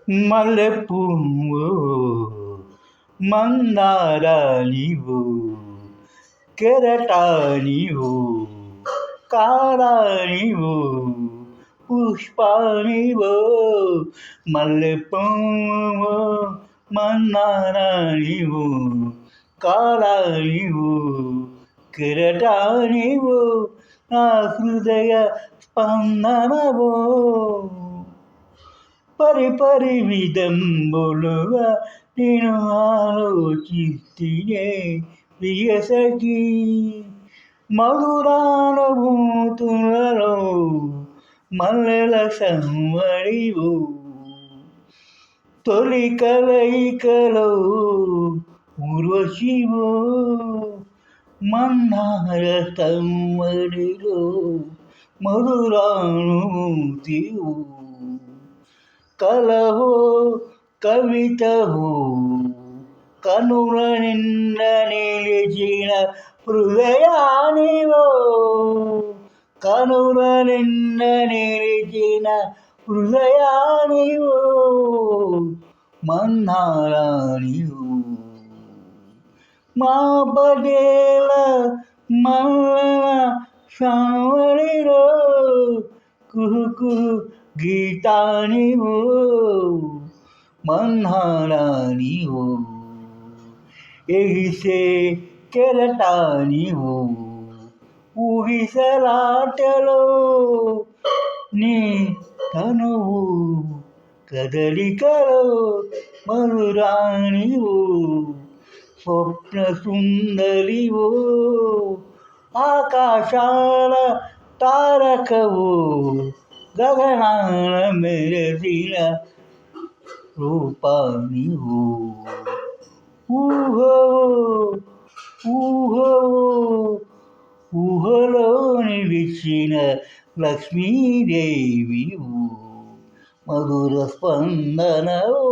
మల్లెపువ్వు మందారానివు కెరటానివు కారానివు పుష్పానివు మల్లెపువ్వు మందారానివు కారానివు కెరటానివు నా హృదయ స్పందనవో పరి విధంబులుగా నేను ఆలోచిస్తే ప్రియసఖి మధురానుభూతులలో మల్లెల సంవడివు తొలి కలయికలో ఊర్వశివో మందార సంవడిలో మధురానుభూతివు కలహో కవితహో కనుల నిండ నిలిచిన హృదయానివో కనుల నిండ నిలిచిన హృదయానివో మందారానివో మా బదేల మల్లన సావడిలో కుహు గీతానివో మందారానివో ఎగిసే కెరటానివో ఊగిసలాటలో నీ తనువు కదలికలో మధురానివో స్వప్న సుందరివో ఆకాశాల తారకవో గగనాన మెరసిన రూపానివో ఊహలో నిలిచిన లక్ష్మీదేవివు మధుర స్పందనవో